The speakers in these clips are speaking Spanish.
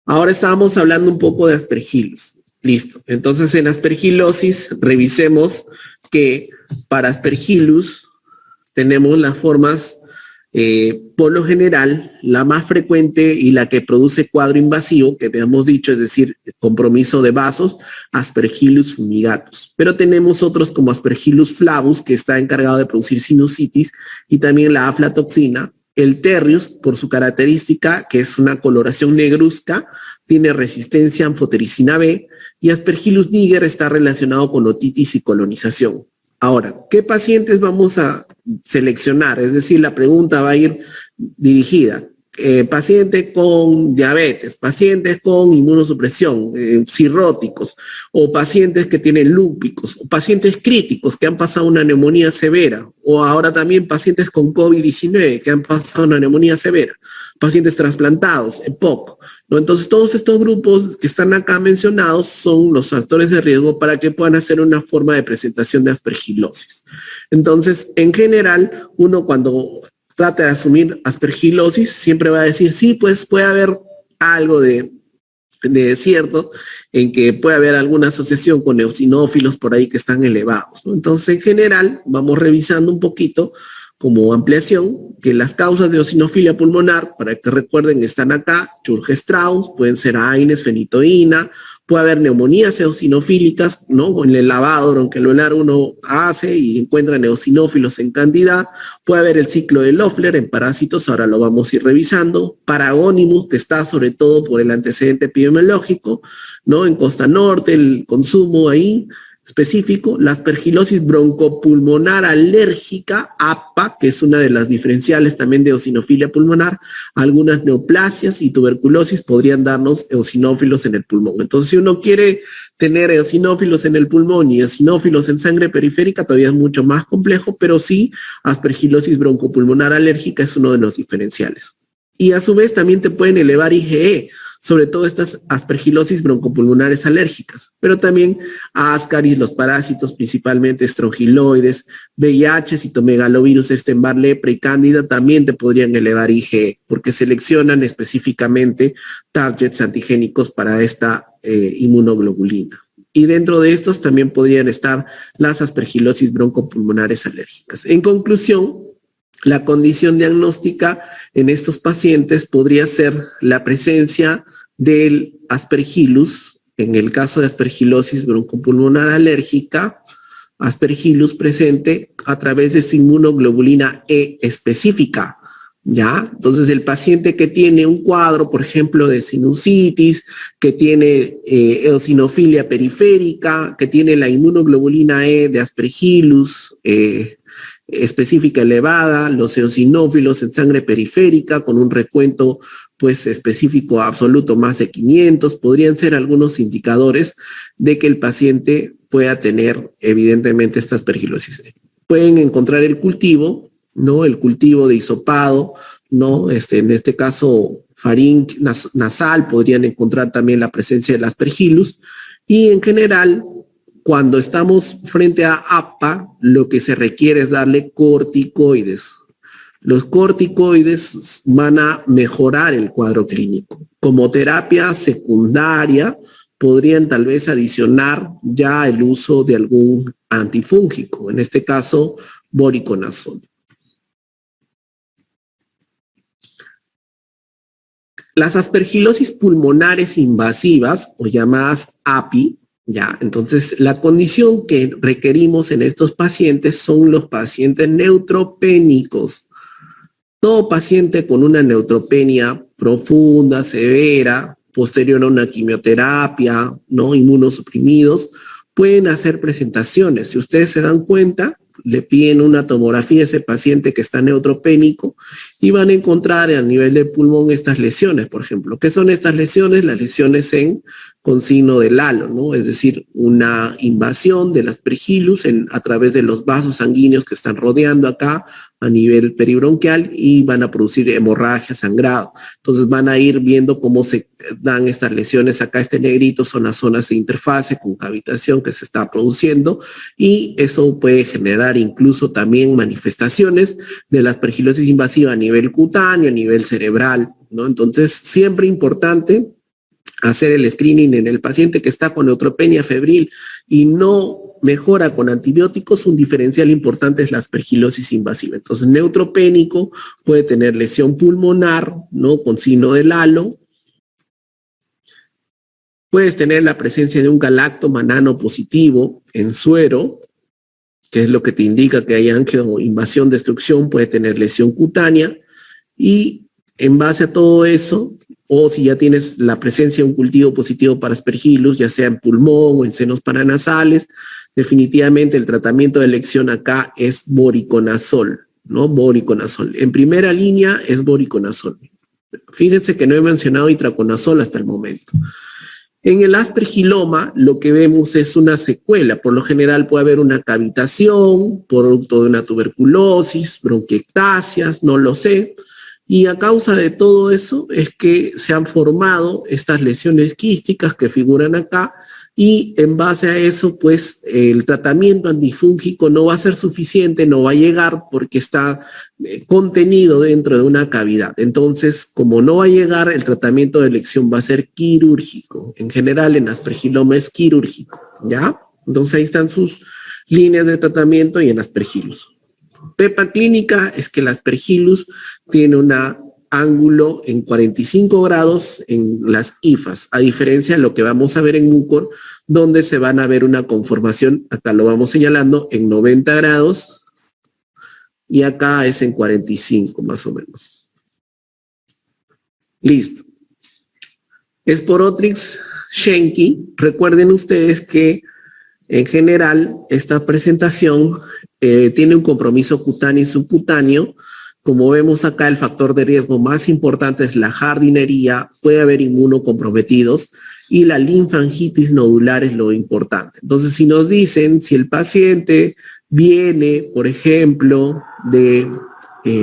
Ahora estábamos hablando un poco de Aspergillus. Listo. Entonces, en aspergilosis, revisemos que para Aspergillus tenemos las formas, por lo general, la más frecuente y la que produce cuadro invasivo, que habíamos dicho, es decir, compromiso de vasos, Aspergillus fumigatus. Pero tenemos otros como Aspergillus flavus, que está encargado de producir sinusitis, y también la aflatoxina. El Terrius, por su característica, que es una coloración negruzca, tiene resistencia a anfotericina B, y Aspergillus niger está relacionado con otitis y colonización. Ahora, ¿qué pacientes vamos a seleccionar? Es decir, la pregunta va a ir dirigida. Pacientes con diabetes, pacientes con inmunosupresión, cirróticos, o pacientes que tienen lúpicos, o pacientes críticos que han pasado una neumonía severa, o ahora también pacientes con COVID-19 que han pasado una neumonía severa, pacientes trasplantados, EPOC, ¿no? Entonces, todos estos grupos que están acá mencionados son los factores de riesgo para que puedan hacer una forma de presentación de aspergilosis. Entonces, en general, uno cuando trata de asumir aspergilosis siempre va a decir, sí, pues puede haber algo de cierto en que puede haber alguna asociación con eosinófilos por ahí que están elevados, ¿no? Entonces, en general, vamos revisando un poquito como ampliación, que las causas de eosinofilia pulmonar, para que recuerden, están acá, Churge-Strauss, pueden ser AINES, fenitoína, puede haber neumonías eosinofílicas, ¿no? Con el lavado bronquiolunar uno hace y encuentra eosinófilos en cantidad, puede haber el ciclo de Loeffler en parásitos, ahora lo vamos a ir revisando, Paragonimus, que está sobre todo por el antecedente epidemiológico, ¿no? En Costa Norte, el consumo ahí, específico, la aspergilosis broncopulmonar alérgica, APA, que es una de las diferenciales también de eosinofilia pulmonar, algunas neoplasias y tuberculosis podrían darnos eosinófilos en el pulmón. Entonces, si uno quiere tener eosinófilos en el pulmón y eosinófilos en sangre periférica, todavía es mucho más complejo, pero sí, aspergilosis broncopulmonar alérgica es uno de los diferenciales. Y a su vez también te pueden elevar IgE, sobre todo estas aspergilosis broncopulmonares alérgicas, pero también a Ascaris, los parásitos, principalmente estrongiloides, VIH, citomegalovirus, Epstein-Barr, lepra y cándida, también te podrían elevar IgE, porque seleccionan específicamente targets antigénicos para esta inmunoglobulina. Y dentro de estos también podrían estar las aspergilosis broncopulmonares alérgicas. En conclusión, la condición diagnóstica en estos pacientes podría ser la presencia del Aspergillus, en el caso de aspergilosis broncopulmonar alérgica, Aspergillus presente a través de su inmunoglobulina E específica, ¿ya? Entonces, el paciente que tiene un cuadro, por ejemplo, de sinusitis, que tiene eosinofilia periférica, que tiene la inmunoglobulina E de Aspergillus, específica elevada, los eosinófilos en sangre periférica con un recuento pues específico absoluto más de 500, podrían ser algunos indicadores de que el paciente pueda tener evidentemente esta aspergilosis. Pueden encontrar el cultivo, ¿no? El cultivo de hisopado, ¿no? En este caso nasal, podrían encontrar también la presencia del Aspergillus y en general cuando estamos frente a APA, lo que se requiere es darle corticoides. Los corticoides van a mejorar el cuadro clínico. Como terapia secundaria, podrían tal vez adicionar ya el uso de algún antifúngico, en este caso, voriconazol. Las aspergilosis pulmonares invasivas, o llamadas API, ya, entonces la condición que requerimos en estos pacientes son los pacientes neutropénicos. Todo paciente con una neutropenia profunda, severa, posterior a una quimioterapia, ¿no? Inmunosuprimidos, pueden hacer presentaciones. Si ustedes se dan cuenta, le piden una tomografía a ese paciente que está neutropénico y van a encontrar a nivel del pulmón estas lesiones, por ejemplo. ¿Qué son estas lesiones? Las lesiones con signo del halo, ¿no? Es decir, una invasión del Aspergillus a través de los vasos sanguíneos que están rodeando acá a nivel peribronquial y van a producir hemorragia, sangrado. Entonces van a ir viendo cómo se dan estas lesiones. Acá este negrito son las zonas de interfase con cavitación que se está produciendo y eso puede generar incluso también manifestaciones de la aspergilosis invasiva a nivel cutáneo, a nivel cerebral, ¿no? Entonces siempre importante hacer el screening en el paciente que está con neutropenia febril y no mejora con antibióticos, un diferencial importante es la aspergilosis invasiva. Entonces, neutropénico puede tener lesión pulmonar, ¿no? Con signo del halo. Puedes tener la presencia de un galactomanano positivo en suero, que es lo que te indica que hay angioinvasión, destrucción, puede tener lesión cutánea, y en base a todo eso, o si ya tienes la presencia de un cultivo positivo para Aspergillus, ya sea en pulmón o en senos paranasales, definitivamente el tratamiento de elección acá es voriconazol, ¿no? Voriconazol. En primera línea es voriconazol. Fíjense que no he mencionado itraconazol hasta el momento. En el aspergiloma lo que vemos es una secuela. Por lo general puede haber una cavitación, producto de una tuberculosis, bronquiectasias, no lo sé. Y a causa de todo eso es que se han formado estas lesiones quísticas que figuran acá, y en base a eso, pues, el tratamiento antifúngico no va a ser suficiente, no va a llegar porque está contenido dentro de una cavidad. Entonces, como no va a llegar, el tratamiento de elección va a ser quirúrgico. En general, en aspergiloma es quirúrgico, ¿ya? Entonces, ahí están sus líneas de tratamiento y en Aspergillus. Pepa clínica es que el Aspergillus tiene una ángulo en 45 grados en las hifas, a diferencia de lo que vamos a ver en Mucor, donde se van a ver una conformación, acá lo vamos señalando, en 90 grados, y acá es en 45 más o menos. Listo. Sporotrix Schenki, recuerden ustedes que en general esta presentación tiene un compromiso cutáneo y subcutáneo. Como vemos acá, el factor de riesgo más importante es la jardinería, puede haber inmunocomprometidos, y la linfangitis nodular es lo importante. Entonces, si nos dicen, si el paciente viene, por ejemplo, de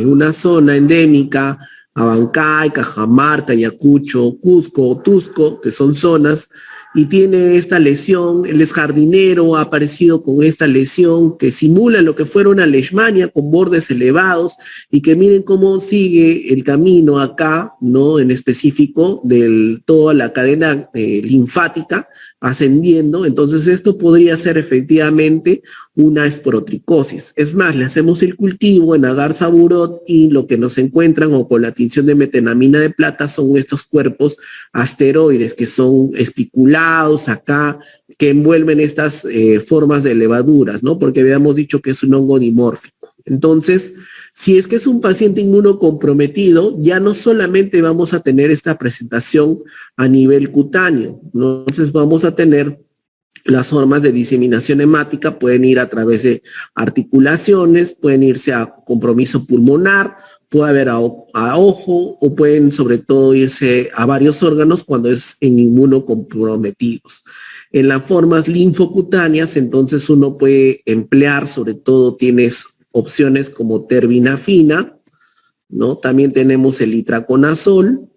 una zona endémica, Abancay, Cajamarca, Ayacucho, Cusco o Tusco, que son zonas, y tiene esta lesión, él es jardinero, ha aparecido con esta lesión que simula lo que fuera una leishmania con bordes elevados, y que miren cómo sigue el camino acá, ¿no? En específico de toda la cadena linfática ascendiendo. Entonces esto podría ser efectivamente una esporotricosis. Es más, le hacemos el cultivo en agar saburot y lo que nos encuentran, o con la tinción de metenamina de plata, son estos cuerpos asteroides que son espiculados acá, que envuelven estas formas de levaduras, ¿no? Porque habíamos dicho que es un hongo dimórfico. Entonces, si es que es un paciente inmunocomprometido, ya no solamente vamos a tener esta presentación a nivel cutáneo, ¿no? Entonces vamos a tener las formas de diseminación hemática, pueden ir a través de articulaciones, pueden irse a compromiso pulmonar, puede haber a ojo, o pueden sobre todo irse a varios órganos cuando es en inmunocomprometidos. En las formas linfocutáneas, entonces uno puede emplear, sobre todo tienes opciones como terbinafina, ¿no? También tenemos el itraconazol.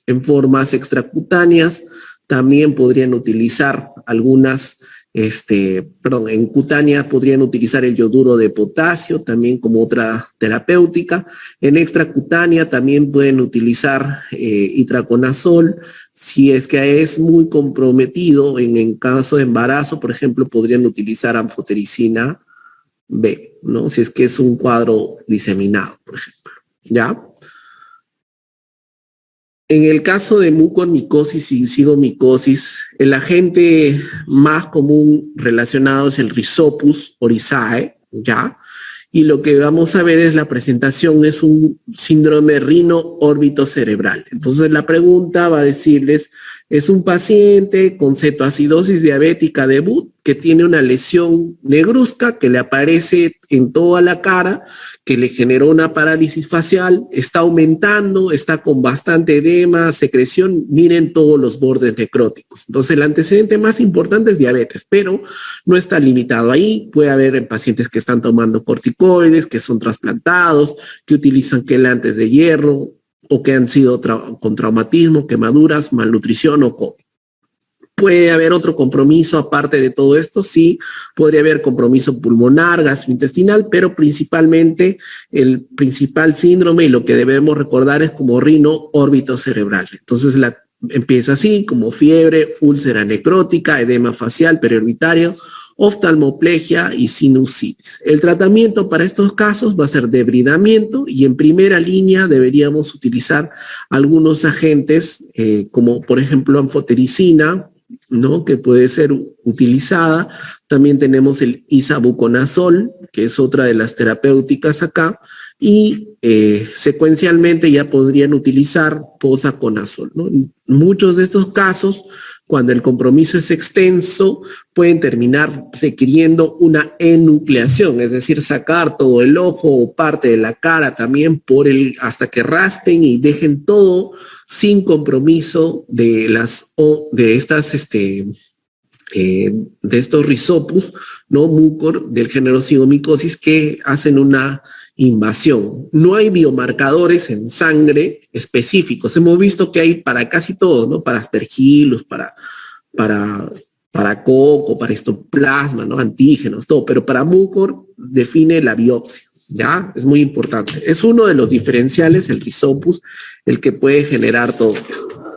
En extracutáneas también podrían utilizar algunas, en cutánea podrían utilizar el yoduro de potasio también como otra terapéutica. En extracutánea también pueden utilizar itraconazol. Si es que es muy comprometido, en caso de embarazo, por ejemplo, podrían utilizar anfotericina B, ¿no? Si es que es un cuadro diseminado, por ejemplo, ¿ya? En el caso de mucormicosis y cigomicosis, el agente más común relacionado es el Rhizopus oryzae, ¿ya? Y lo que vamos a ver es la presentación, es un síndrome rino-órbito-cerebral. Entonces la pregunta va a decirles, es un paciente con cetoacidosis diabética debut que tiene una lesión negruzca que le aparece en toda la cara, que le generó una parálisis facial, está aumentando, está con bastante edema, secreción, miren todos los bordes necróticos. Entonces el antecedente más importante es diabetes, pero no está limitado ahí. Puede haber en pacientes que están tomando corticoides, que son trasplantados, que utilizan quelantes de hierro, o que han sido con traumatismo, quemaduras, malnutrición o COVID. ¿Puede haber otro compromiso aparte de todo esto? Sí, podría haber compromiso pulmonar, gastrointestinal, pero principalmente el principal síndrome y lo que debemos recordar es como rino-órbito cerebral. Entonces la empieza así, como fiebre, úlcera necrótica, edema facial, periorbitario, oftalmoplegia y sinusitis. El tratamiento para estos casos va a ser debridamiento y en primera línea deberíamos utilizar algunos agentes como por ejemplo anfotericina, ¿no? Que puede ser utilizada. También tenemos el isavuconazol, que es otra de las terapéuticas acá, y secuencialmente ya podrían utilizar posaconazol, ¿no? En muchos de estos casos, cuando el compromiso es extenso, pueden terminar requiriendo una enucleación, es decir, sacar todo el ojo o parte de la cara también hasta que raspen y dejen todo sin compromiso de estos Rhizopus, ¿no? Mucor del género Zygomycosis que hacen una invasión. No hay biomarcadores en sangre específicos. Hemos visto que hay para casi todos, ¿no? Para Aspergillus, para coco, para histoplasma, ¿no? Antígenos, todo. Pero para Mucor define la biopsia, ¿ya? Es muy importante. Es uno de los diferenciales, el Rhizopus, el que puede generar todo esto.